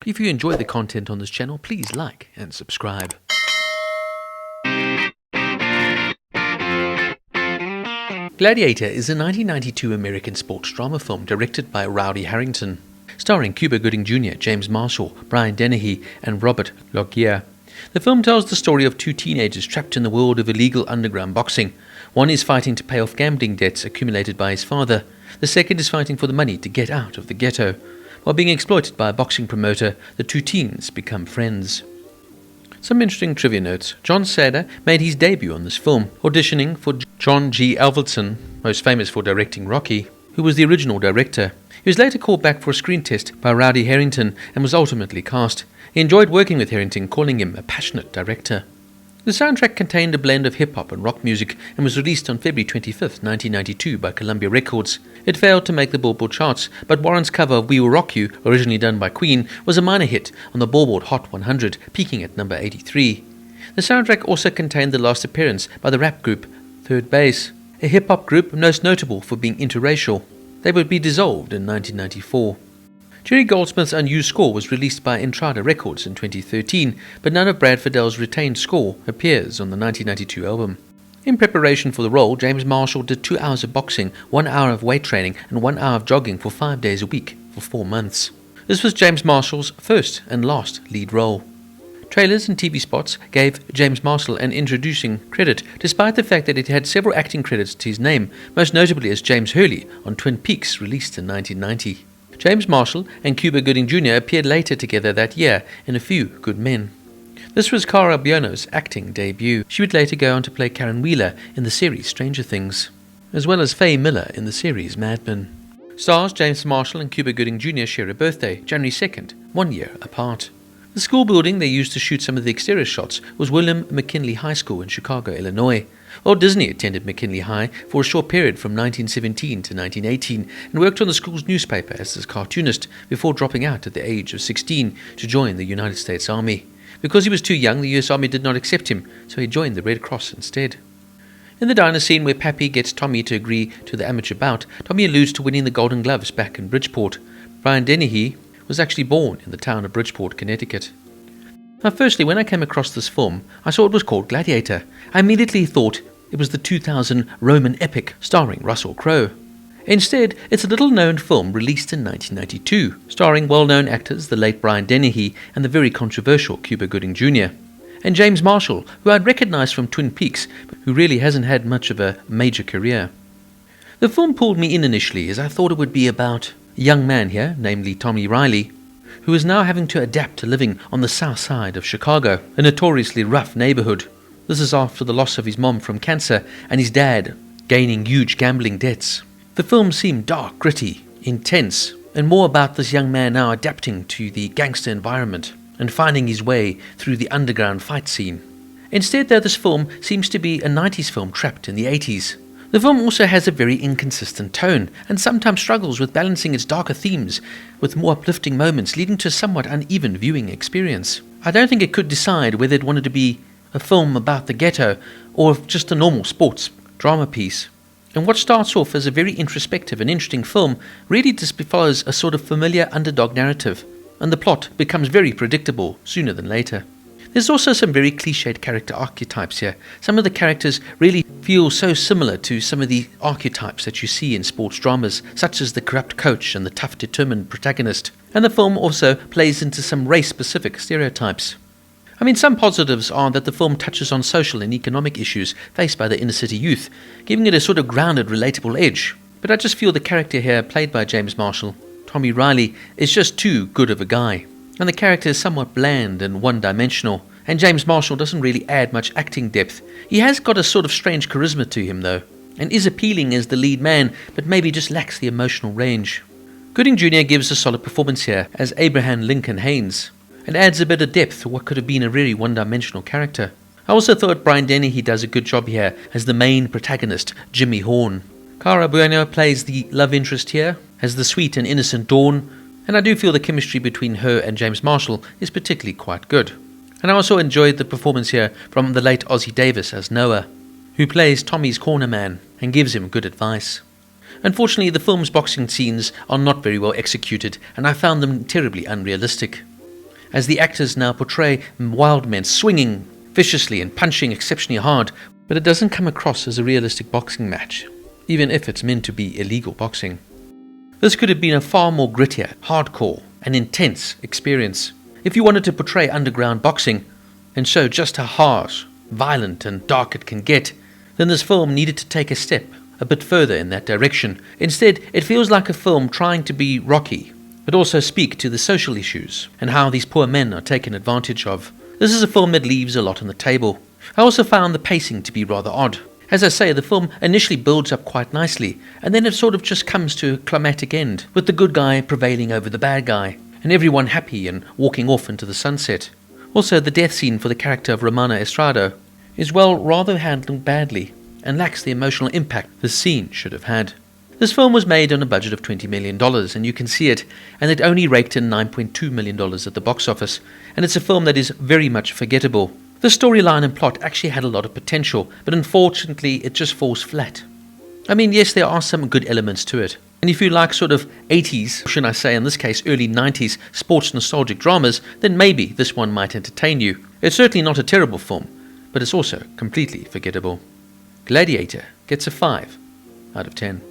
If you enjoy the content on this channel, please like and subscribe. Gladiator is a 1992 American sports drama film directed by Rowdy Herrington, starring Cuba Gooding Jr., James Marshall, Brian Dennehy, and Robert Loggia. The film tells the story of two teenagers trapped in the world of illegal underground boxing. One is fighting to pay off gambling debts accumulated by his father. The second is fighting for the money to get out of the ghetto. While being exploited by a boxing promoter, the two teens become friends. Some interesting trivia notes. John Sader made his debut on this film, auditioning for John G. Avildsen, most famous for directing Rocky, who was the original director. He was later called back for a screen test by Rowdy Herrington and was ultimately cast. He enjoyed working with Herrington, calling him a passionate director. The soundtrack contained a blend of hip-hop and rock music and was released on February 25, 1992 by Columbia Records. It failed to make the Billboard charts, but Warren's cover of We Will Rock You, originally done by Queen, was a minor hit on the Billboard Hot 100, peaking at number 83. The soundtrack also contained the last appearance by the rap group Third Base, a hip-hop group most notable for being interracial. They would be dissolved in 1994. Jerry Goldsmith's unused score was released by Entrada Records in 2013, but none of Brad Fiddel's retained score appears on the 1992 album. In preparation for the role, James Marshall did 2 hours of boxing, 1 hour of weight training, and 1 hour of jogging for 5 days a week for 4 months. This was James Marshall's first and last lead role. Trailers and TV spots gave James Marshall an introducing credit, despite the fact that it had several acting credits to his name, most notably as James Hurley on Twin Peaks, released in 1990. James Marshall and Cuba Gooding Jr. appeared later together that year in A Few Good Men. This was Cara Buono's acting debut. She would later go on to play Karen Wheeler in the series Stranger Things, as well as Faye Miller in the series Mad Men. Stars James Marshall and Cuba Gooding Jr. share a birthday, January 2nd, 1 year apart. The school building they used to shoot some of the exterior shots was William McKinley High School in Chicago, Illinois. Walt Disney attended McKinley High for a short period from 1917 to 1918 and worked on the school's newspaper as a cartoonist before dropping out at the age of 16 to join the United States Army. Because he was too young, the US Army did not accept him, so he joined the Red Cross instead. In the diner scene where Pappy gets Tommy to agree to the amateur bout, Tommy alludes to winning the Golden Gloves back in Bridgeport. Brian Dennehy was actually born in the town of Bridgeport, Connecticut. Now, firstly, when I came across this film, I saw it was called Gladiator. I immediately thought it was the 2000 Roman epic starring Russell Crowe. Instead, it's a little-known film released in 1992, starring well-known actors the late Brian Dennehy and the very controversial Cuba Gooding Jr., and James Marshall, who I'd recognized from Twin Peaks, but who really hasn't had much of a major career. The film pulled me in initially as I thought it would be about a young man here, namely Tommy Riley, who is now having to adapt to living on the south side of Chicago, a notoriously rough neighborhood. This is after the loss of his mom from cancer and his dad gaining huge gambling debts. The film seemed dark, gritty, intense, and more about this young man now adapting to the gangster environment and finding his way through the underground fight scene. Instead, though, this film seems to be a 90s film trapped in the 80s. The film also has a very inconsistent tone and sometimes struggles with balancing its darker themes with more uplifting moments, leading to a somewhat uneven viewing experience. I don't think it could decide whether it wanted to be a film about the ghetto or just a normal sports drama piece. And what starts off as a very introspective and interesting film really just follows a sort of familiar underdog narrative, and the plot becomes very predictable sooner than later. There's also some very cliched character archetypes here. Some of the characters really feel so similar to some of the archetypes that you see in sports dramas, such as the corrupt coach and the tough, determined protagonist. And the film also plays into some race-specific stereotypes. I mean, some positives are that the film touches on social and economic issues faced by the inner-city youth, giving it a sort of grounded, relatable edge. But I just feel the character here, played by James Marshall, Tommy Riley, is just too good of a guy. And the character is somewhat bland and one-dimensional, and James Marshall doesn't really add much acting depth. He has got a sort of strange charisma to him, though, and is appealing as the lead man, but maybe just lacks the emotional range. Gooding Jr. gives a solid performance here as Abraham Lincoln Haynes, and adds a bit of depth to what could have been a really one-dimensional character. I also thought Brian Dennehy does a good job here as the main protagonist, Jimmy Horn. Cara Buono plays the love interest here as the sweet and innocent Dawn, and I do feel the chemistry between her and James Marshall is particularly quite good. And I also enjoyed the performance here from the late Ossie Davis as Noah, who plays Tommy's corner man and gives him good advice. Unfortunately, the film's boxing scenes are not very well executed, and I found them terribly unrealistic. as the actors now portray wild men swinging viciously and punching exceptionally hard, but it doesn't come across as a realistic boxing match, even if it's meant to be illegal boxing. This could have been a far more grittier, hardcore, and intense experience. If you wanted to portray underground boxing and show just how harsh, violent, and dark it can get, then this film needed to take a step a bit further in that direction. Instead, it feels like a film trying to be Rocky, but also speak to the social issues and how these poor men are taken advantage of. This is a film that leaves a lot on the table. I also found the pacing to be rather odd. As I say, the film initially builds up quite nicely, and then it sort of just comes to a climactic end, with the good guy prevailing over the bad guy, and everyone happy and walking off into the sunset. Also, the death scene for the character of Romana Estrada is rather handled badly, and lacks the emotional impact the scene should have had. This film was made on a budget of $20 million, and you can see it, and it only raked in $9.2 million at the box office, and it's a film that is very much forgettable. The storyline and plot actually had a lot of potential, but unfortunately it just falls flat. I mean, yes, there are some good elements to it, and if you like sort of 80s, should I say in this case early 90s, sports nostalgic dramas, then maybe this one might entertain you. It's certainly not a terrible film, but it's also completely forgettable. Gladiator gets a 5 out of 10.